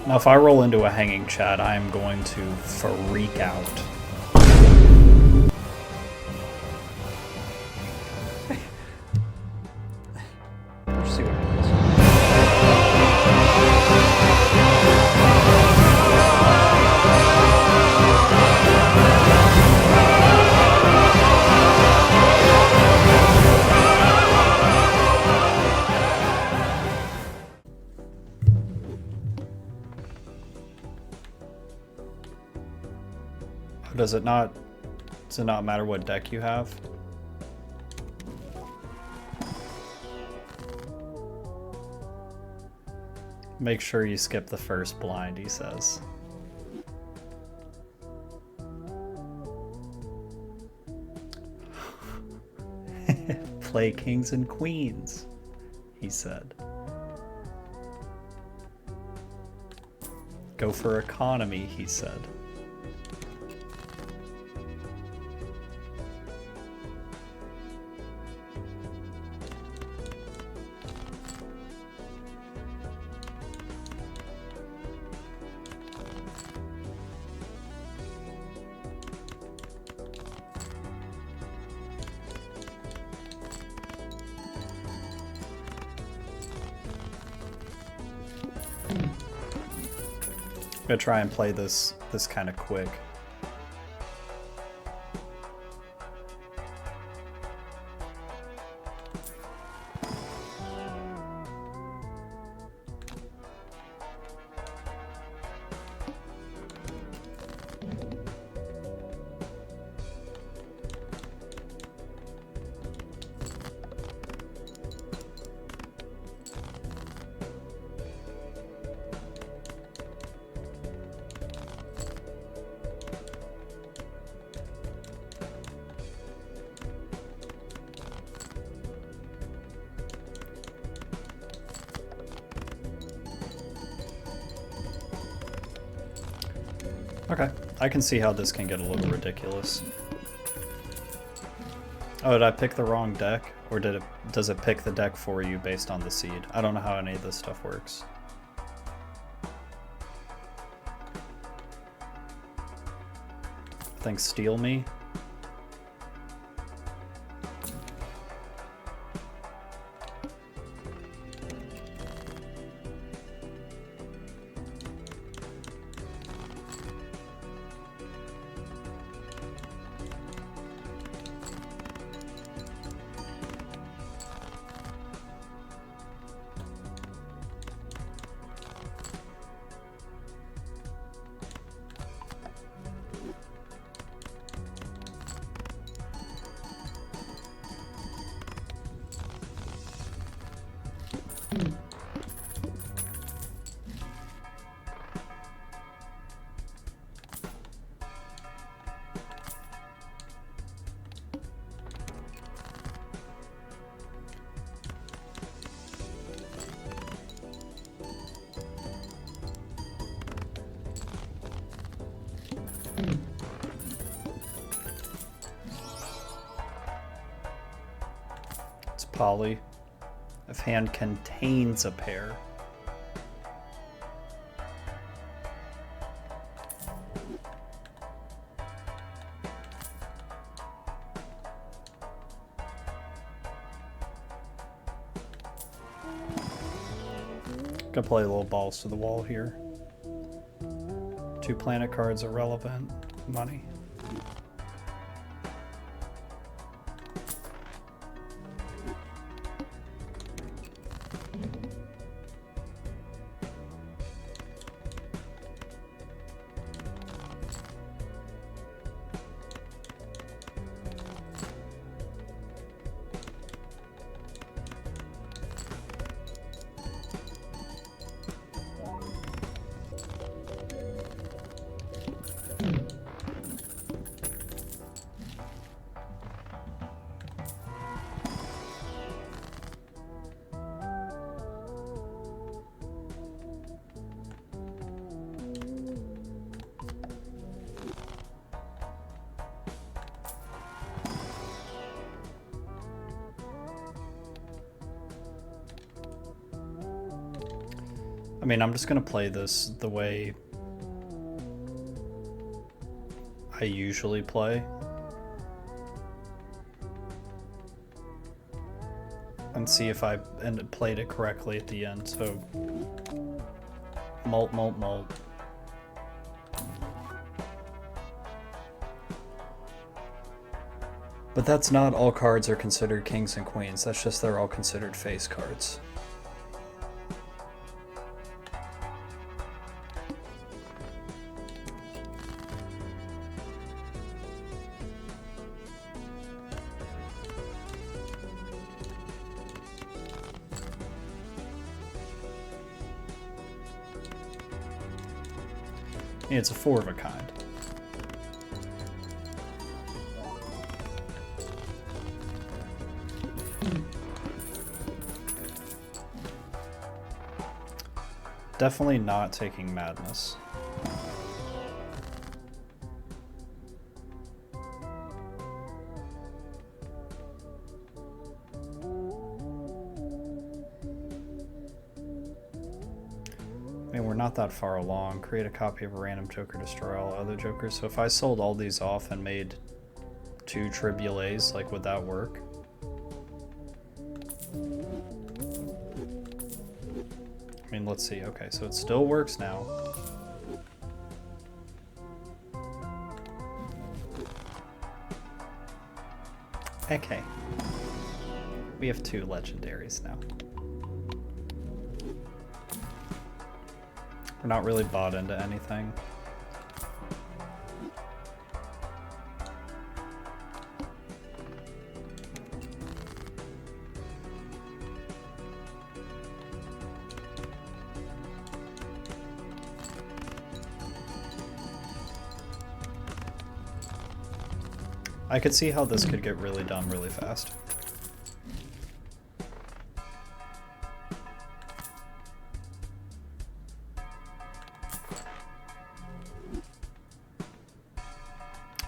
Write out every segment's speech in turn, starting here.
Now, if I roll into a hanging chat, I am going to freak out. Let's see what happens. Does it not matter what deck you have? Make sure you skip the first blind, he says. Play kings and queens, he said. Go for economy, he said. I'm gonna try and play this kind of quick. Okay, I can see how this can get a little ridiculous. Oh, did I pick the wrong deck? Or does it pick the deck for you based on the seed? I don't know how any of this stuff works. Think steal me? It's poly. If hand contains a pair. Gonna play a little balls to the wall here. 2 planet cards are relevant. Money. I mean, I'm just gonna play this the way I usually play. And see if I played it correctly at the end. So, molt, molt, molt. But that's not all cards are considered kings and queens. That's just they're all considered face cards. It's a 4 of a kind. Definitely not taking madness. I mean, we're not that far along. Create a copy of a random joker, destroy all other jokers. So if I sold all these off and made 2 tribulates, like, would that work? I mean, let's see. Okay, so it still works now. Okay. We have 2 legendaries now. We're not really bought into anything. I could see how this could get really done really fast.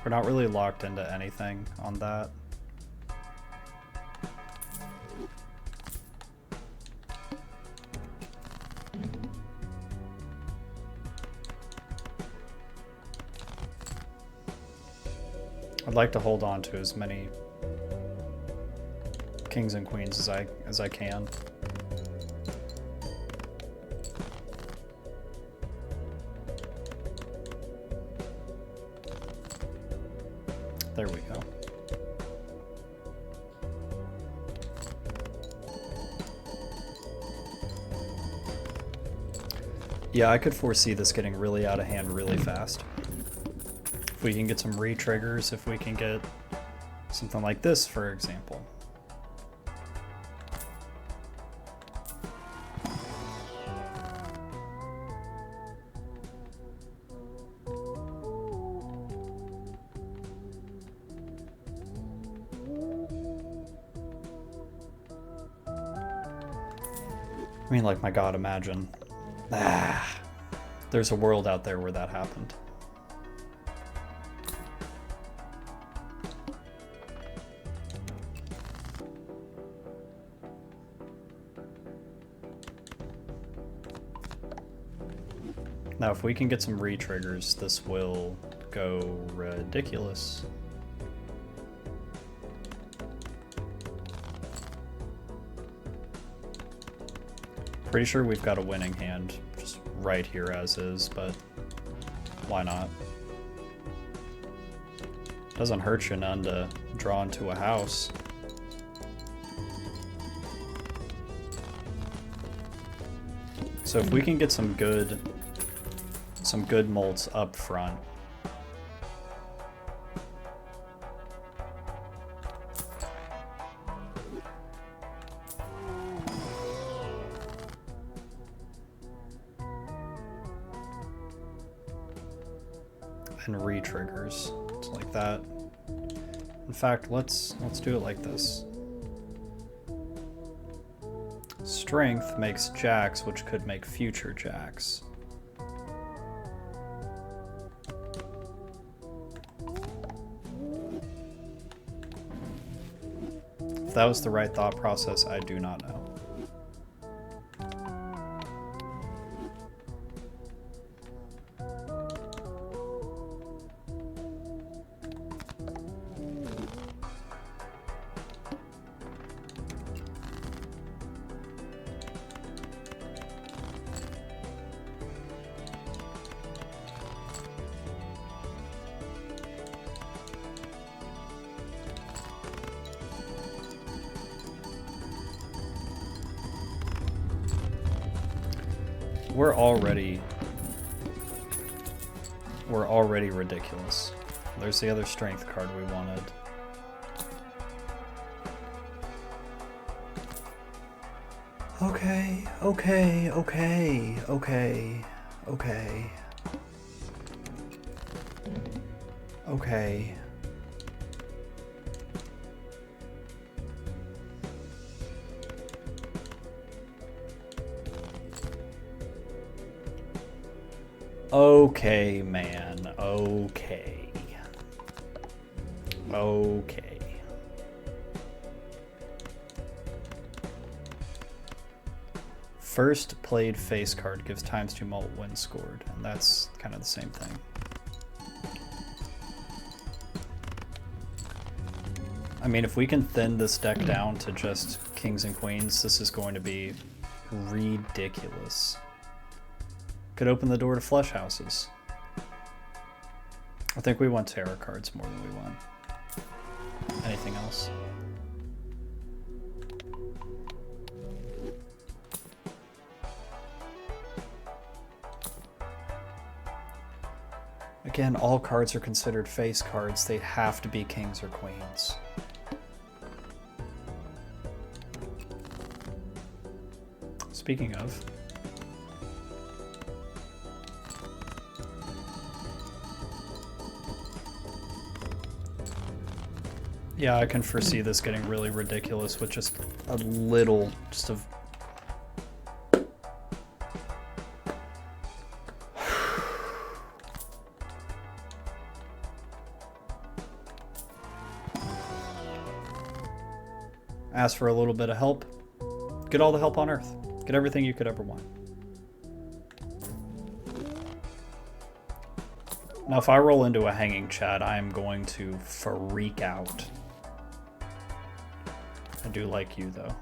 We're not really locked into anything on that. I'd like to hold on to as many kings and queens as I can. There we go. Yeah, I could foresee this getting really out of hand really fast. If we can get some re-triggers, if we can get something like this, for example. I mean, like, my god, imagine. There's a world out there where that happened. Now, if we can get some re-triggers, this will go ridiculous. Pretty sure we've got a winning hand just right here as is, but why not? Doesn't hurt you none to draw into a house. So if we can get some good molts up front. And re-triggers. It's like that. In fact, let's do it like this. Strength makes jacks, which could make future jacks. If that was the right thought process, I do not know. we're already ridiculous. There's the other strength card we wanted. Okay. Okay, man. Okay. First played face card gives ×2 mult when scored, and that's kind of the same thing. I mean, if we can thin this deck down to just kings and queens, this is going to be ridiculous. Could open the door to flush houses. I think we want tarot cards more than we want anything else. Again, all cards are considered face cards. They have to be kings or queens. Speaking of, yeah, I can foresee this getting really ridiculous with just a little, just a... Ask for a little bit of help. Get all the help on Earth. Get everything you could ever want. Now, if I roll into a hanging chat, I am going to freak out. I do like you, though.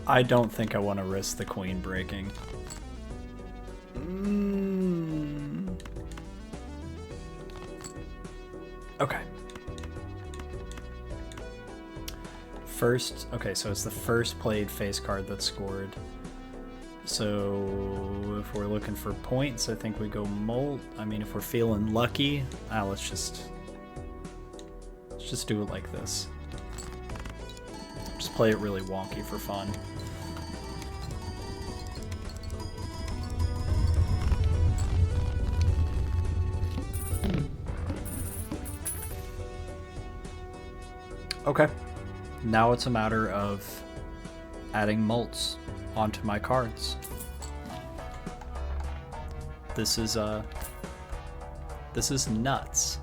I don't think I want to risk the queen breaking. Okay. First, okay, so it's the first played face card that's scored. So if we're looking for points, I think we go molt. I mean, if we're feeling lucky, let's just do it like this. Just play it really wonky for fun. Okay, now it's a matter of adding mults onto my cards. This is nuts.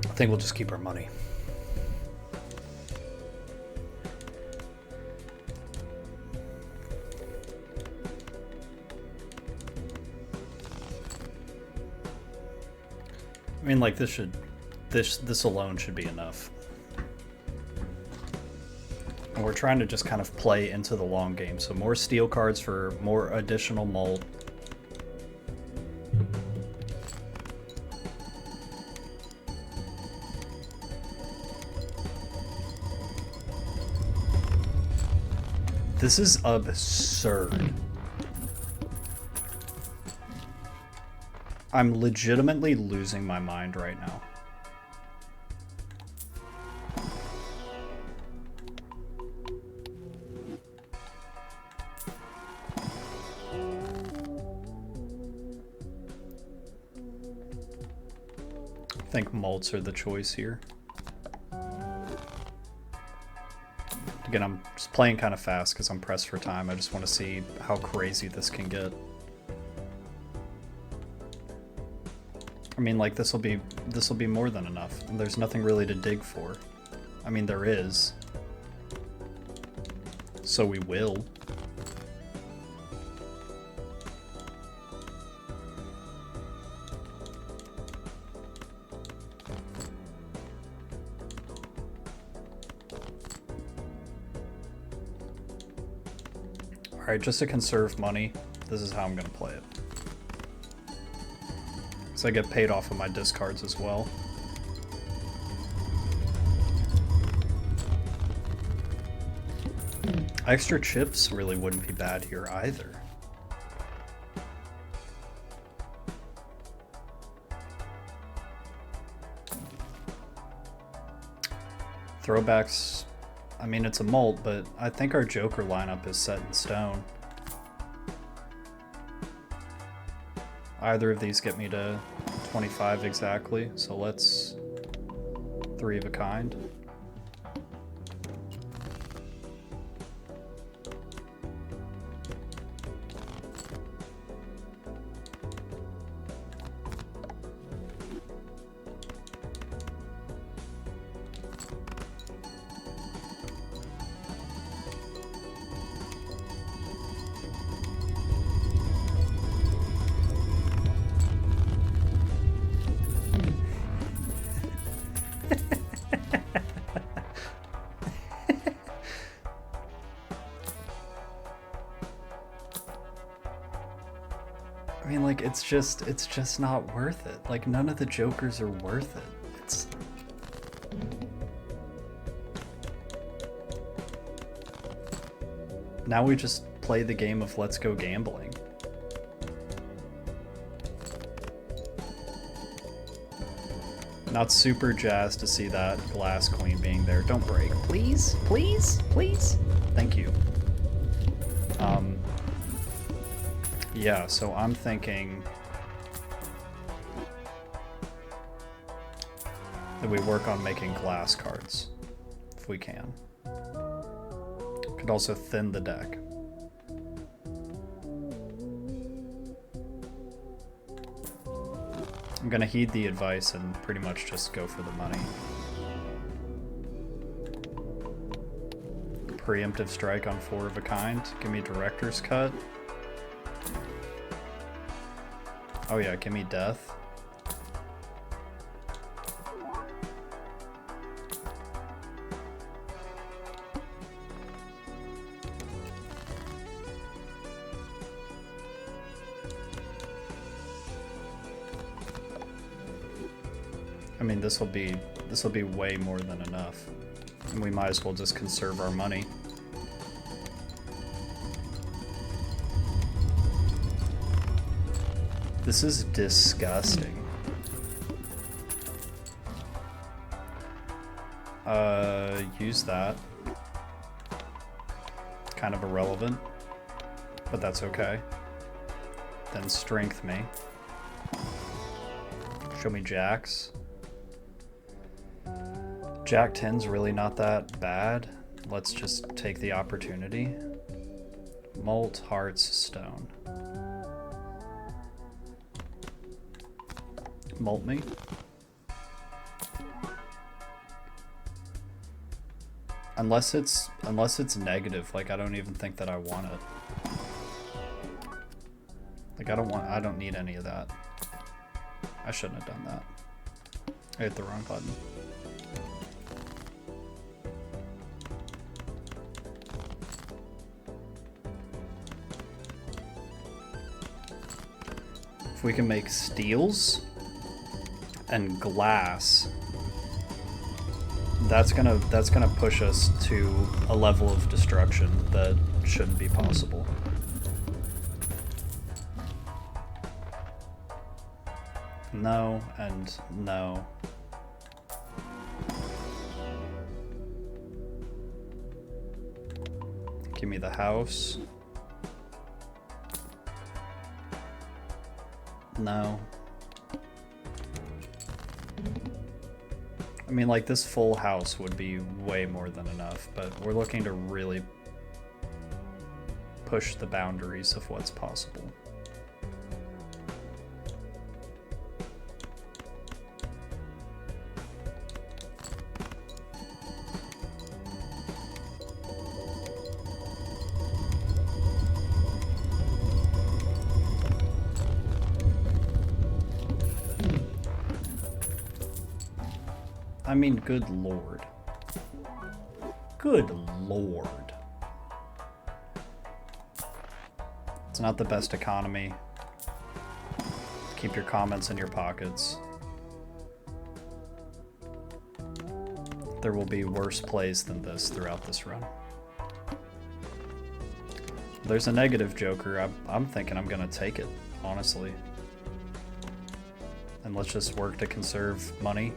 I think we'll just keep our money. I mean, like, this alone should be enough. And we're trying to just kind of play into the long game. So more steel cards for more additional mult. This is absurd. I'm legitimately losing my mind right now. I think malts are the choice here. Again, I'm just playing kind of fast because I'm pressed for time. I just want to see how crazy this can get. I mean, like, this'll be more than enough. And there's nothing really to dig for. I mean, there is. So we will. Alright, just to conserve money, this is how I'm gonna play it. So I get paid off of my discards as well. Extra chips really wouldn't be bad here either. Throwbacks, I mean, it's a mult, but I think our Joker lineup is set in stone. Either of these get me to 25 exactly, so let's 3 of a kind. I mean, like, it's just not worth it. Like, none of the Jokers are worth it. It's... Now we just play the game of let's go gambling. Not super jazzed to see that glass queen being there. Don't break. Please? Please? Please? Thank you. Yeah, so I'm thinking that we work on making glass cards, if we can. Could also thin the deck. I'm gonna heed the advice and pretty much just go for the money. Preemptive strike on 4 of a kind. Give me director's cut. Oh yeah, give me death. I mean, this will be way more than enough. And we might as well just conserve our money. This is disgusting. Use that. Kind of irrelevant, but that's okay. Then strength me. Show me jacks. Jack 10's really not that bad. Let's just take the opportunity. Mult, hearts, stone. Mult me. Unless it's negative, like I don't even think that I want it. Like I don't need any of that. I shouldn't have done that. I hit the wrong button. If we can make steels and glass, that's gonna push us to a level of destruction that shouldn't be possible. No and no. Give me the house. No. I mean, like, this full house would be way more than enough, but we're looking to really push the boundaries of what's possible. I mean, good lord. Good lord. It's not the best economy. Keep your comments in your pockets. There will be worse plays than this throughout this run. There's a negative joker. I'm thinking I'm gonna take it, honestly. And let's just work to conserve money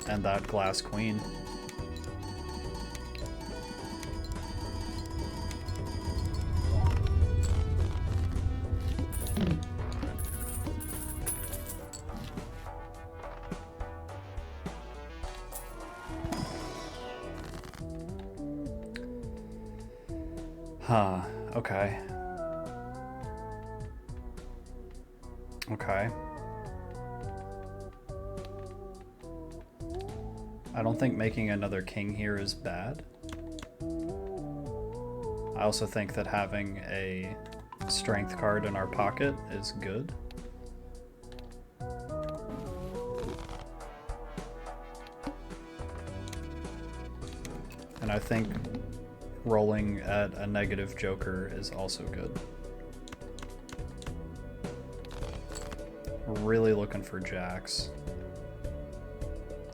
and that glass queen. Huh, okay. Okay. I don't think making another king here is bad. I also think that having a strength card in our pocket is good. And I think rolling at a negative joker is also good. We're really looking for jacks.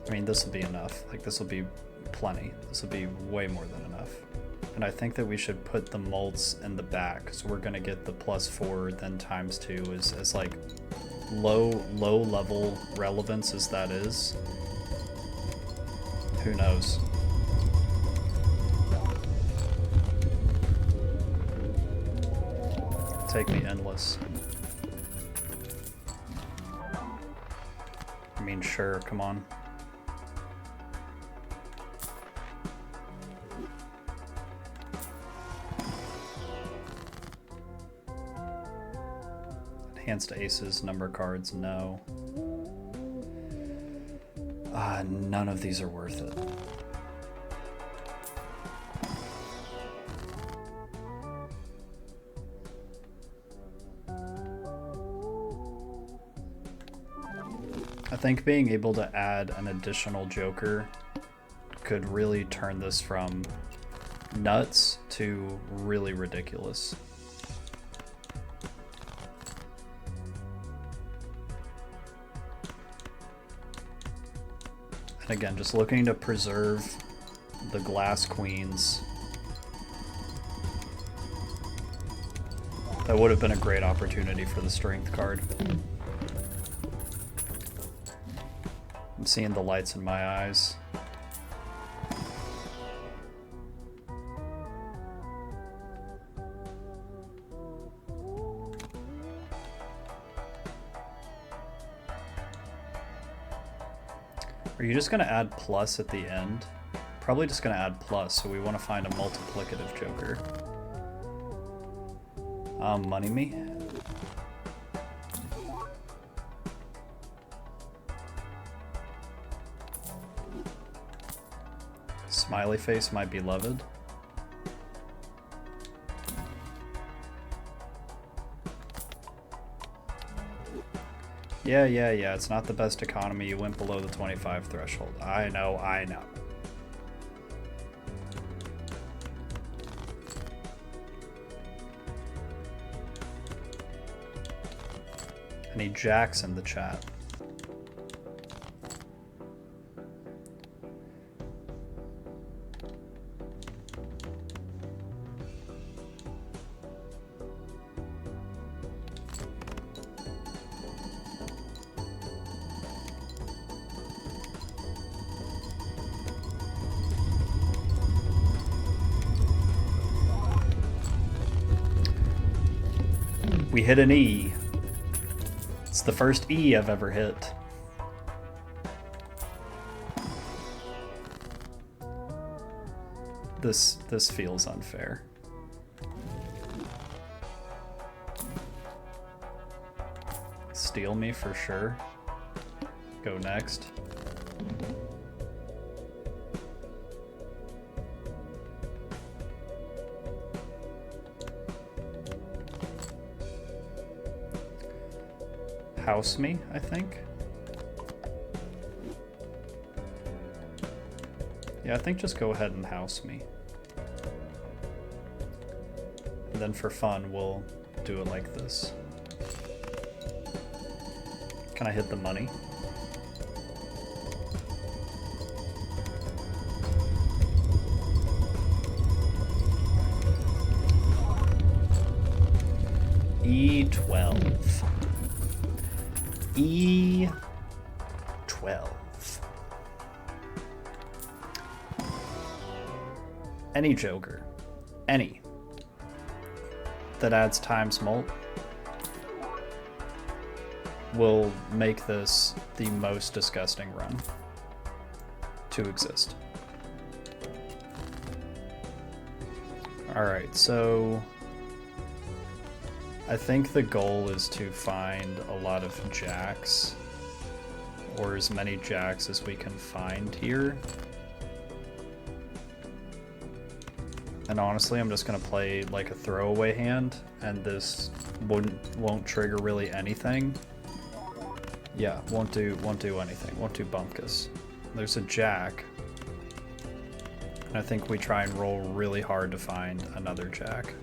I mean, this will be enough. Like, this will be plenty. This will be way more than enough. And I think that we should put the mults in the back, so we're gonna get the +4 then ×2 as like low level relevance as that is. Who knows? Take me endless. I mean, sure, come on. Enhanced aces, number cards, no. None of these are worth it. I think being able to add an additional joker could really turn this from nuts to really ridiculous. And again, just looking to preserve the glass queens. That would have been a great opportunity for the strength card. I'm seeing the lights in my eyes. Are you just gonna add plus at the end? Probably just gonna add plus, so we want to find a multiplicative joker. Money me? Smiley face, my beloved. Yeah, it's not the best economy. You went below the 25 threshold. I know. I need jacks in the chat. We hit an E. It's the first E I've ever hit. This feels unfair. Steal me for sure. Go next. House me, I think. Yeah, I think just go ahead and house me. And then for fun, we'll do it like this. Can I hit the money? E12. E12. Any joker, any, that adds times mult will make this the most disgusting run to exist. Alright, so I think the goal is to find a lot of jacks, or as many jacks as we can find here. And honestly, I'm just gonna play like a throwaway hand, and this won't trigger really anything. Yeah, won't do anything. Won't do bumpkus. There's a jack, and I think we try and roll really hard to find another jack.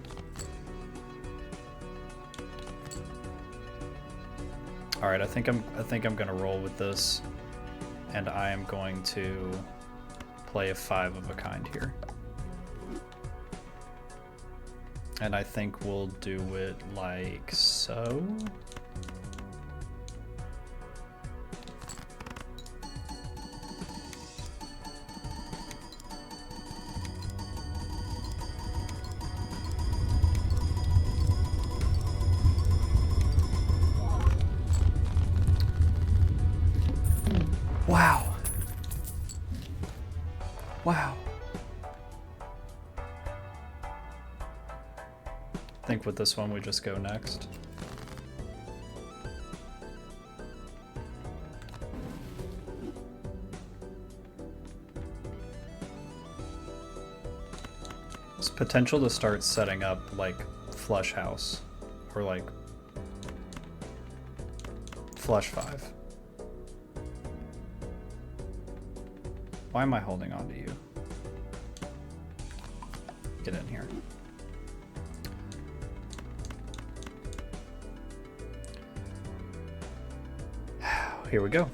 All right, I think I'm gonna roll with this, and I am going to play a 5 of a kind here. And I think we'll do it like so. Wow. Wow. I think with this one we just go next. There's potential to start setting up like flush house or like flush 5. Why am I holding on to you? Get in here. Here we go.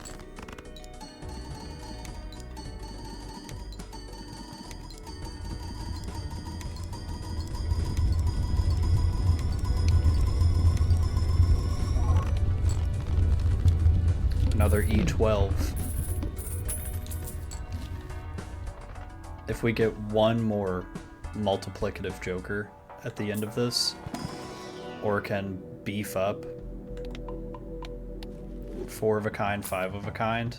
Another E12. If we get one more multiplicative joker at the end of this, or can beef up 4 of a kind, 5 of a kind.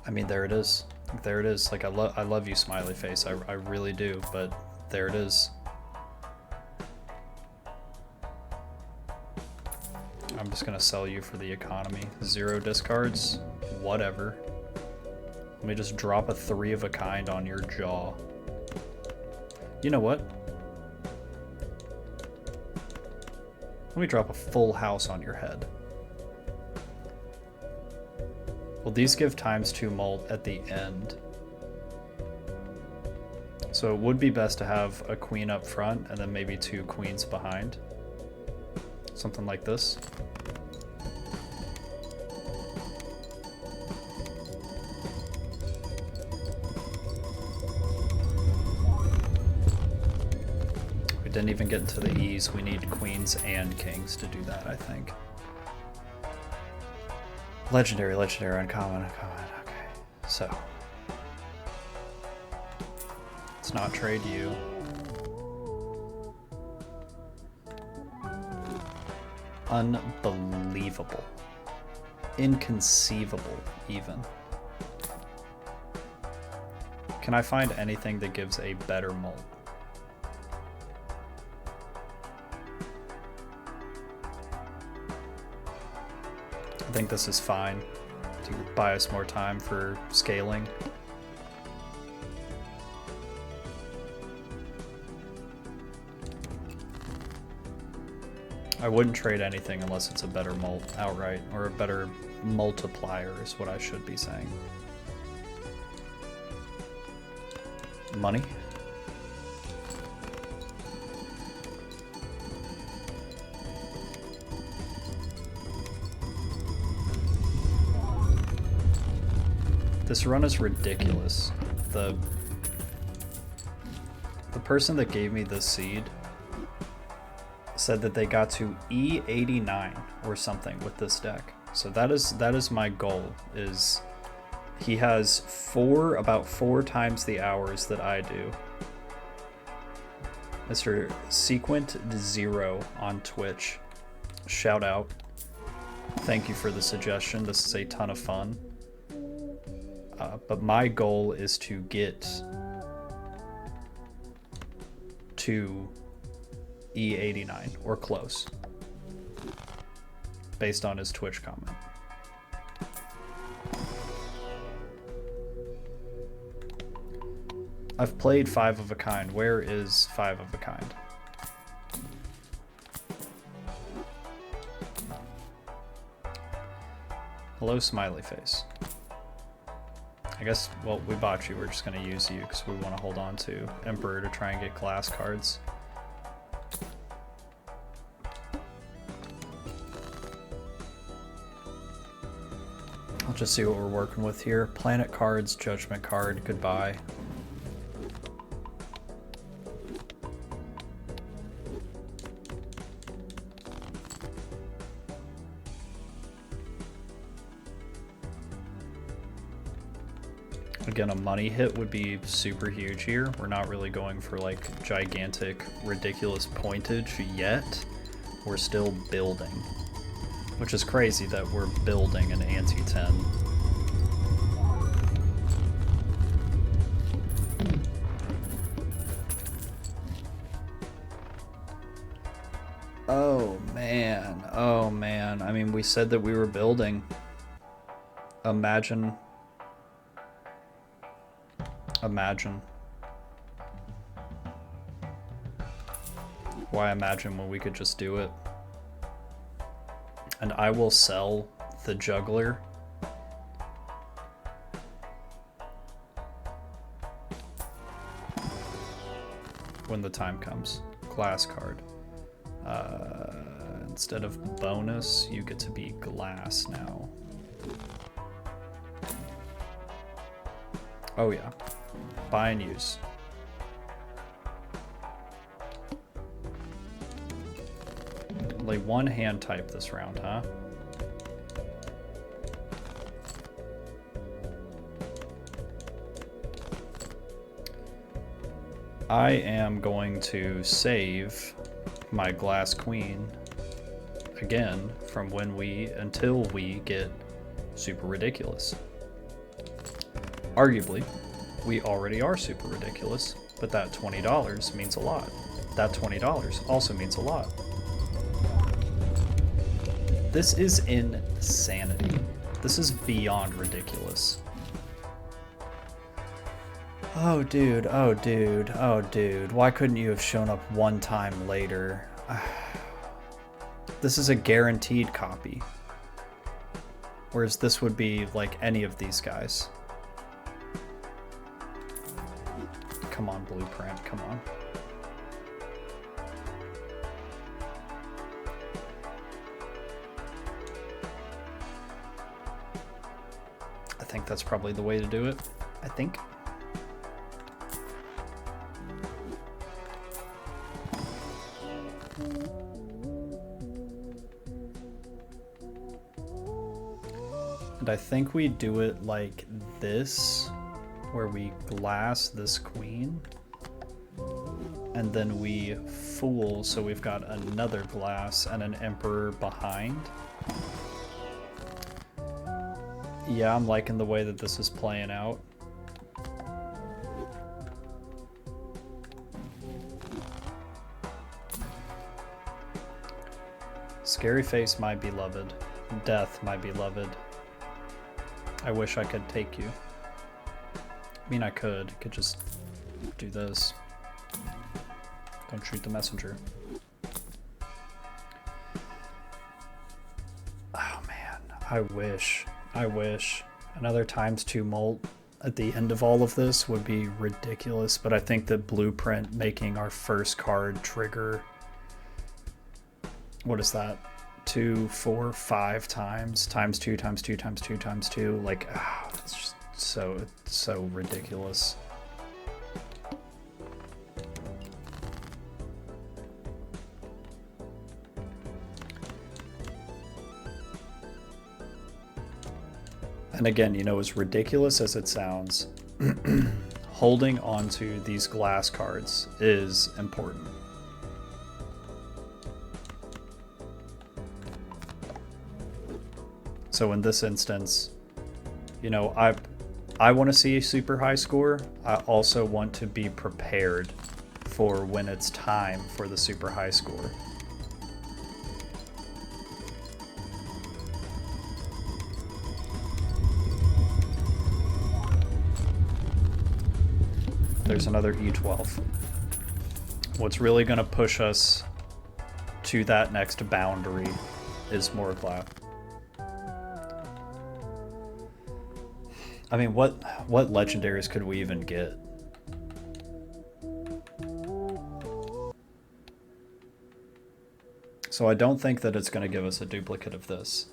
I mean, there it is. There it is. Like, I love you, smiley face. I really do, but there it is. I'm just gonna sell you for the economy. 0 discards, whatever. Let me just drop a 3 of a kind on your jaw. You know what? Let me drop a full house on your head. Well, these give ×2 mult at the end. So it would be best to have a queen up front and then maybe 2 queens behind. Something like this. We didn't even get into the E's. We need queens and kings to do that, I think. Legendary, uncommon, okay. So. Let's not trade you. Unbelievable. Inconceivable, even. Can I find anything that gives a better molt? I think this is fine to buy us more time for scaling. I wouldn't trade anything unless it's a better molt outright, or a better multiplier is what I should be saying. Money. This run is ridiculous. The person that gave me this seed said that they got to E89 or something with this deck. So that is my goal. Is he has about four times the hours that I do. Mr. Sequent0 on Twitch. Shout out. Thank you for the suggestion. This is a ton of fun. But my goal is to get to E89 or close, based on his Twitch comment. I've played 5 of a kind. Where is 5 of a kind? Hello, smiley face. I guess, well, we bought you. We're just going to use you because we want to hold on to Emperor to try and get glass cards. I'll just see what we're working with here. Planet cards, Judgment card, goodbye. Again, a money hit would be super huge here. We're not really going for like gigantic, ridiculous pointage yet. We're still building. Which is crazy that we're building an anti-10. Oh man, oh man. I mean, we said that we were building. Imagine. Why imagine when we could just do it? And I will sell the juggler. When the time comes. Glass card. Instead of bonus, you get to be glass now. Oh yeah. Buy and use. Only one hand type this round, huh? I am going to save my glass queen again from until we get super ridiculous. Arguably, we already are super ridiculous, but that $20 means a lot. That $20 also means a lot. This is insanity. This is beyond ridiculous. Oh dude, oh dude, oh dude. Why couldn't you have shown up one time later? This is a guaranteed copy. Whereas this would be like any of these guys. Come on, Blueprint, come on. I think that's probably the way to do it. I think. And I think we do it like this, where we glass this queen, and then we fool, so we've got another glass and an emperor behind. Yeah, I'm liking the way that this is playing out. Scary face, my beloved. Death, my beloved. I wish I could take you. I mean, I could just do this. Don't shoot the messenger. Oh man, I wish. Another ×2 molt at the end of all of this would be ridiculous, but I think that Blueprint making our first card trigger, what is that? 2, 4, 5 times, ×2, ×2, ×2, ×2, like, it's just so ridiculous. And again, you know, as ridiculous as it sounds, holding onto these glass cards is important. So in this instance, you know, I want to see a super high score. I also want to be prepared for when it's time for the super high score. There's another E12. What's really going to push us to that next boundary is Morglath. I mean, what legendaries could we even get? So I don't think that it's going to give us a duplicate of this.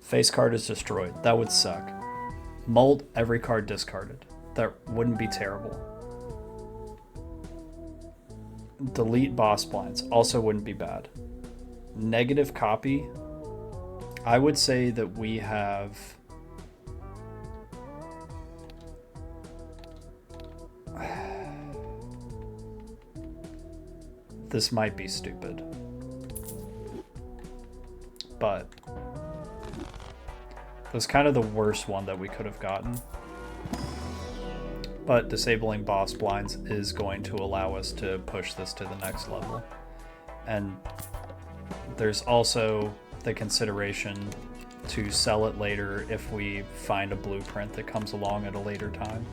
Face card is destroyed. That would suck. Mold, every card discarded. That wouldn't be terrible. Delete boss blinds also wouldn't be bad. Negative copy, I would say that we have this might be stupid, but it was kind of the worst one that we could have gotten. But disabling boss blinds is going to allow us to push this to the next level. And there's also the consideration to sell it later if we find a blueprint that comes along at a later time.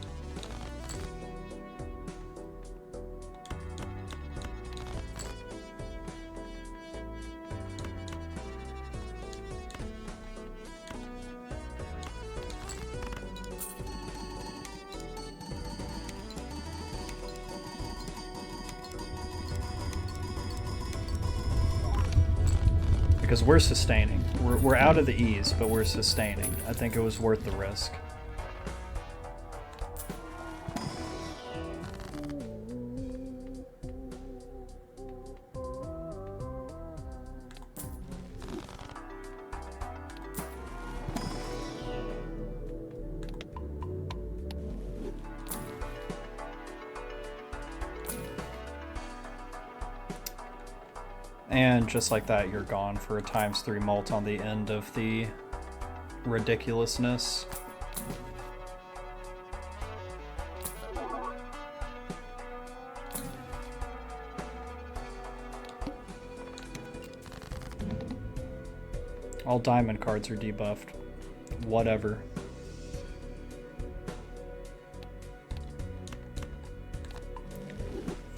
Because we're sustaining. We're out of the E's, but we're sustaining. I think it was worth the risk. And just like that, you're gone for a ×3 mult on the end of the ridiculousness. All diamond cards are debuffed. Whatever.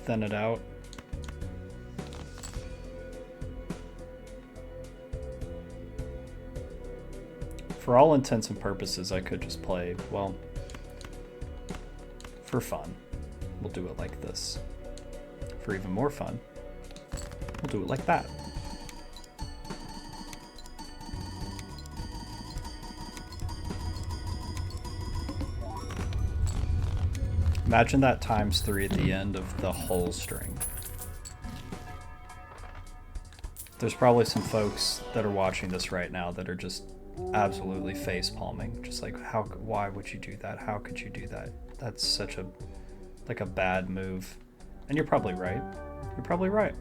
Thin it out. For all intents and purposes, I could just play, well, for fun, we'll do it like this. For even more fun, we'll do it like that. Imagine that ×3 at the end of the whole string. There's probably some folks that are watching this right now that are just absolutely face palming, just like, why would you do that? How could you do that? That's such a bad move. And you're probably right. You're probably right.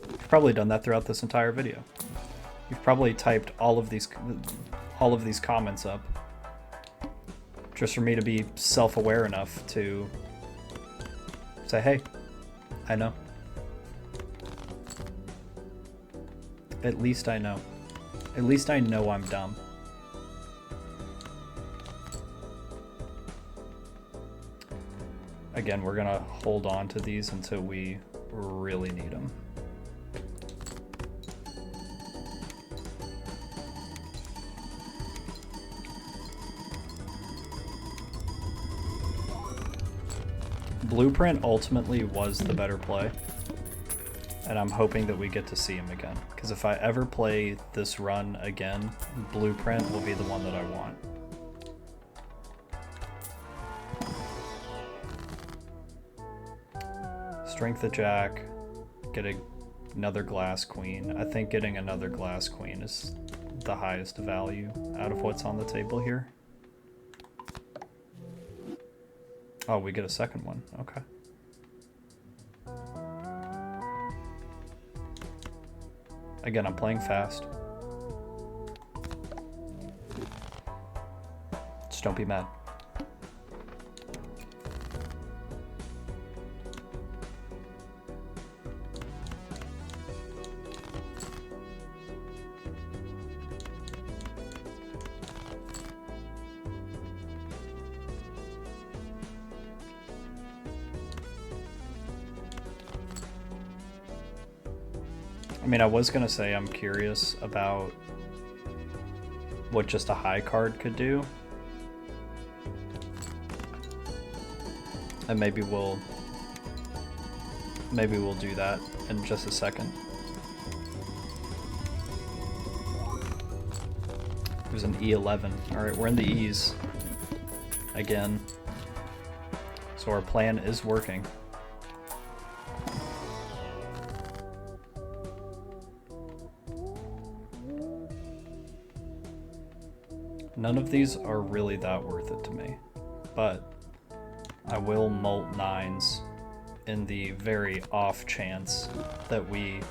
You've probably done that throughout this entire video. You've probably typed all of these comments up just for me to be self-aware enough to say, hey, I know. At least I know. At least I know I'm dumb. Again, we're gonna hold on to these until we really need them. Blueprint ultimately was the better play, and I'm hoping that we get to see him again, because if I ever play this run again, Blueprint will be the one that I want. Strength of Jack, get another glass queen. I think getting another glass queen is the highest value out of what's on the table here. Oh, we get a second one. Okay. Again, I'm playing fast. Just don't be mad. I mean, I was gonna say I'm curious about what just a high card could do. And maybe we'll do that in just a second. It was an E11. Alright, we're in the E's again. So our plan is working. None of these are really that worth it to me, but I will molt 9s in the very off chance that we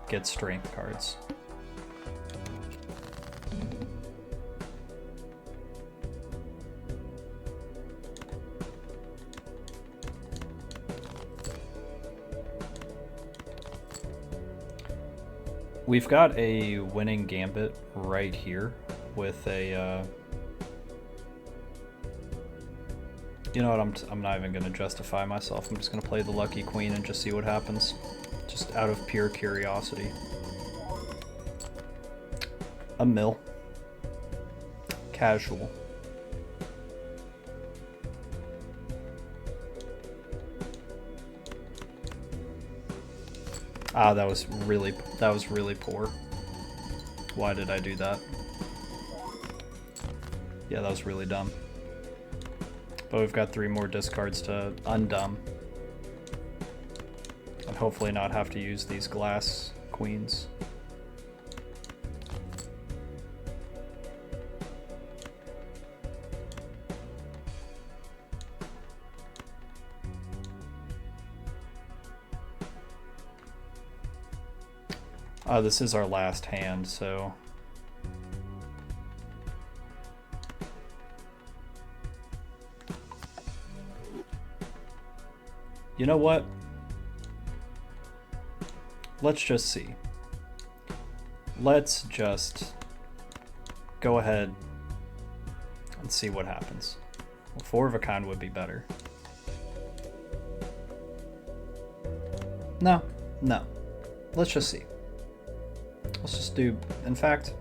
get strength cards. We've got a winning gambit right here with a, you know what, I'm not even going to justify myself. I'm just going to play the lucky queen and just see what happens, just out of pure curiosity. A mill. Casual. Ah, that was really poor. Why did I do that? Yeah, that was really dumb. But we've got 3 more discards to undumb. And hopefully not have to use these glass queens. This is our last hand, so... You know what? Let's just see. Let's just go ahead and see what happens. Well, 4 of a kind would be better. No. Let's just see. Let's just do, in fact,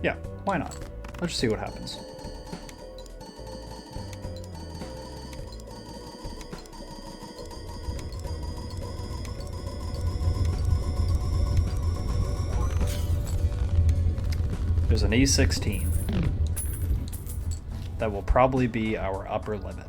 yeah, why not? Let's just see what happens. There's an E16. That will probably be our upper limit.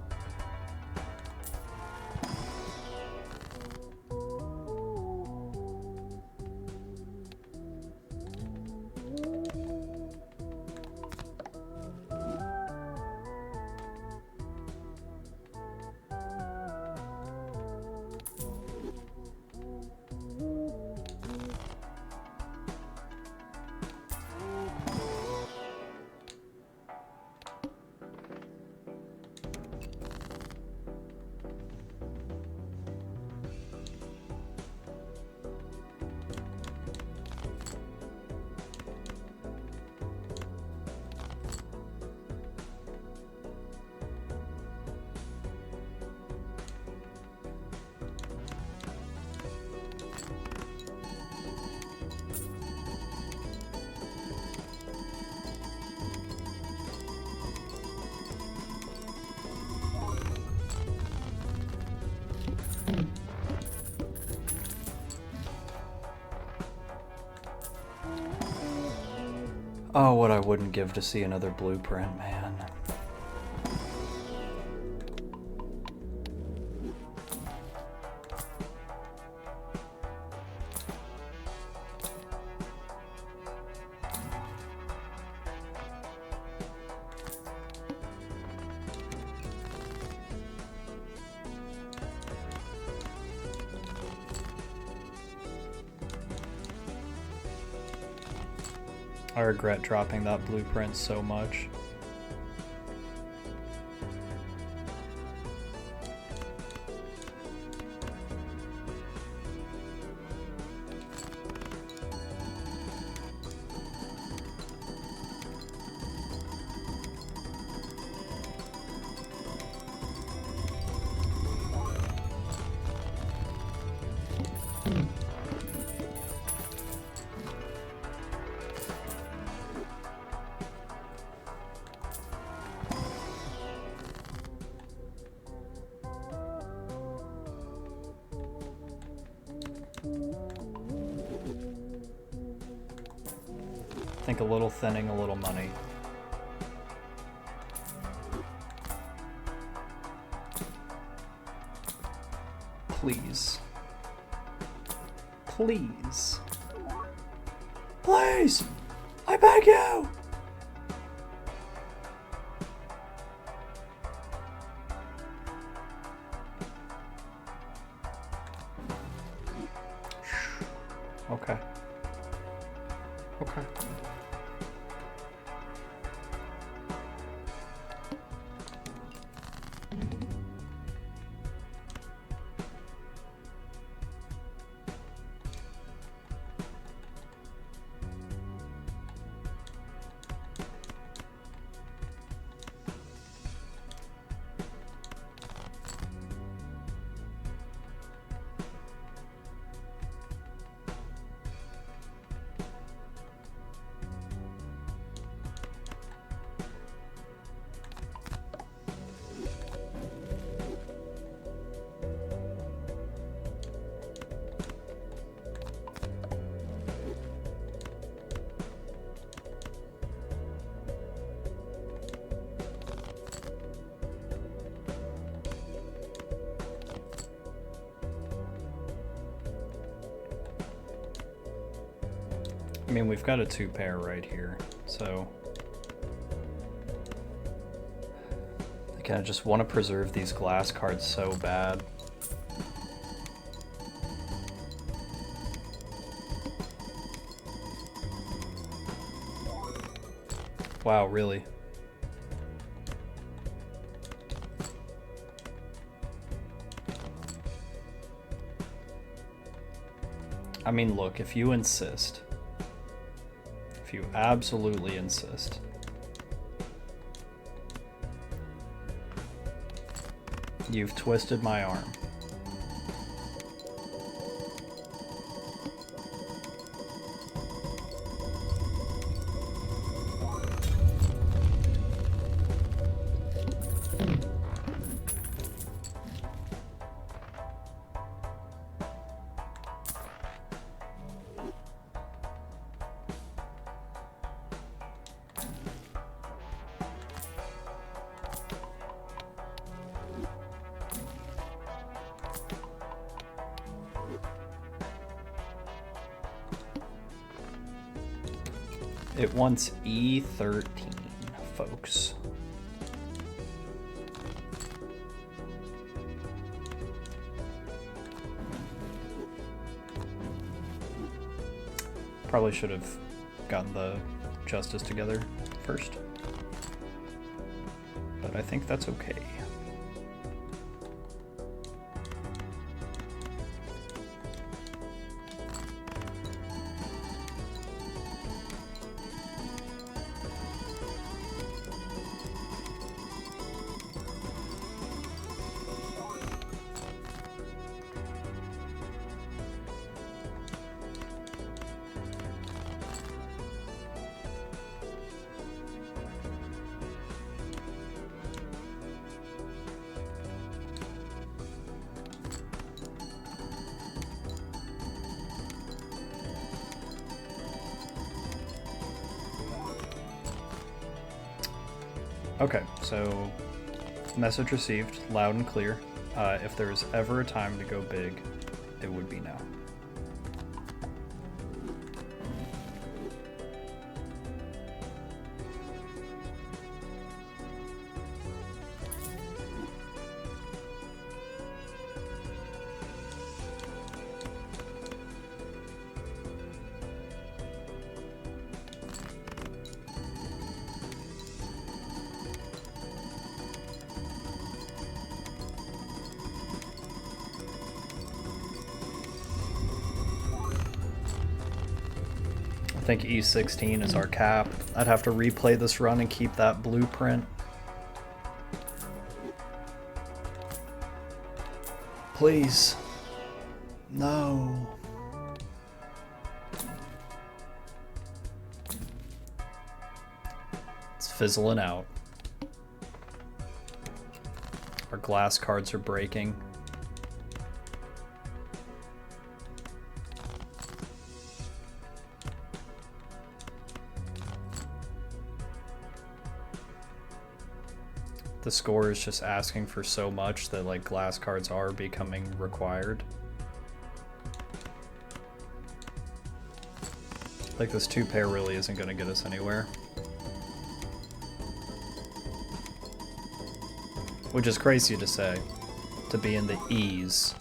Oh, what I wouldn't give to see another blueprint, man. I regret dropping that blueprint so much. I think a little thinning, a little money. Please. Please. Please! I beg you! Okay. Okay. I mean, we've got a 2-pair right here, so I kind of just want to preserve these glass cards so bad. Wow, really? I mean, look, if you insist, if you absolutely insist, you've twisted my arm. It wants E13, folks. Probably should have gotten the justice together first, but I think that's okay. Okay, so message received, loud and clear. If there's ever a time to go big, it would be now. I think E16 is our cap. I'd have to replay this run and keep that blueprint. Please. No. It's fizzling out. Our glass cards are breaking. The score is just asking for so much that like glass cards are becoming required. Like this 2-pair really isn't going to get us anywhere. Which is crazy to say, to be in the E's.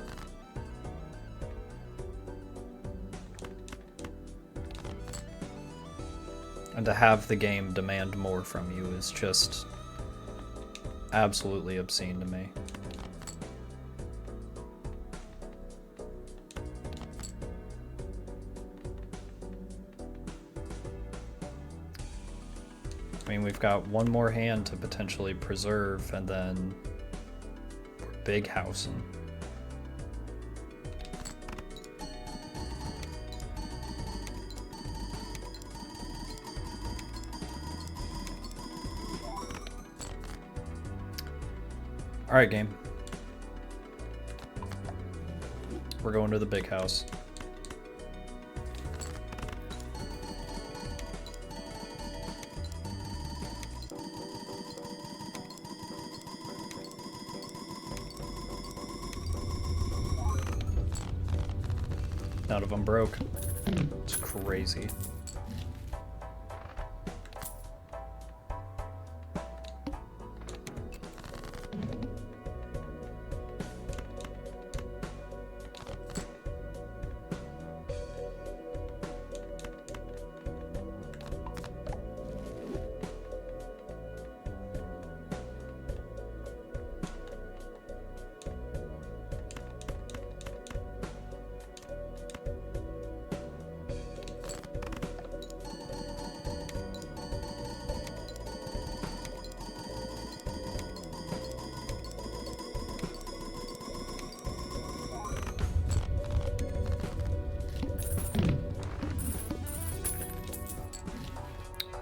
And to have the game demand more from you is just absolutely obscene to me. I mean, we've got one more hand to potentially preserve, and then we're big housing. All right, game. We're going to the big house. None of them broke. It's crazy.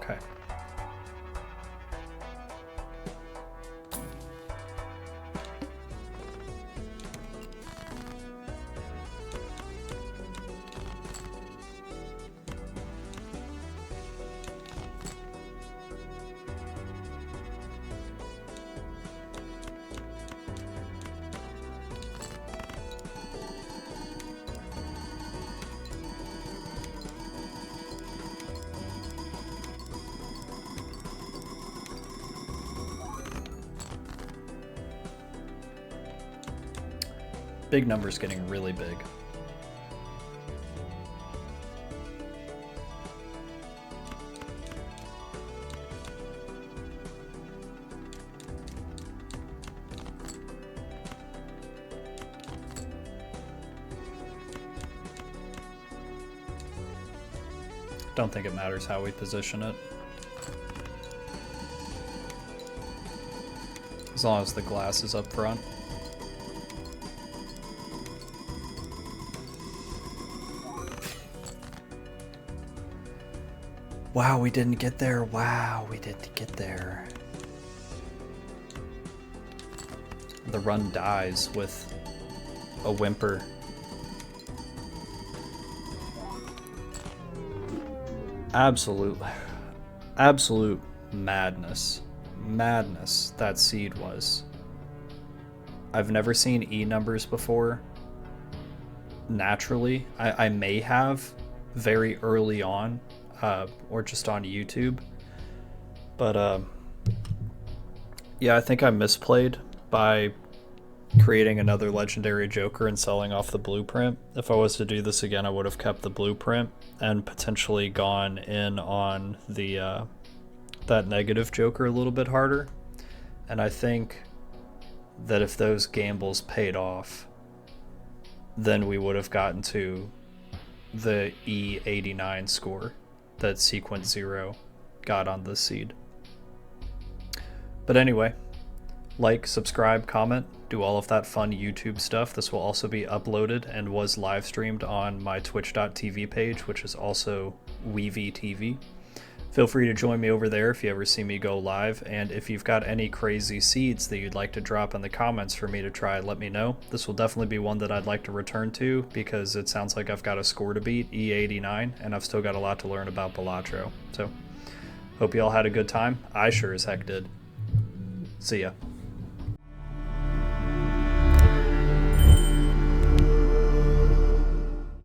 Okay. Big numbers getting really big. Don't think it matters how we position it. As long as the glass is up front. Wow, we didn't get there. Wow, we didn't get there. The run dies with a whimper. Absolute madness. madness that seed was. I've never seen E numbers before. Naturally, I may have very early on, or just on YouTube. But yeah, I think I misplayed by creating another legendary Joker and selling off the blueprint. If I was to do this again, I would have kept the blueprint and potentially gone in on the that negative Joker a little bit harder. And I think that if those gambles paid off, then we would have gotten to the E89 score that Sequence 0 got on this seed. But anyway, like, subscribe, comment, do all of that fun YouTube stuff. This will also be uploaded and was live streamed on my twitch.tv page, which is also WeevyTV. Feel free to join me over there if you ever see me go live, and if you've got any crazy seeds that you'd like to drop in the comments for me to try, let me know. This will definitely be one that I'd like to return to, because it sounds like I've got a score to beat, E89, and I've still got a lot to learn about Balatro. So, hope you all had a good time. I sure as heck did. See ya.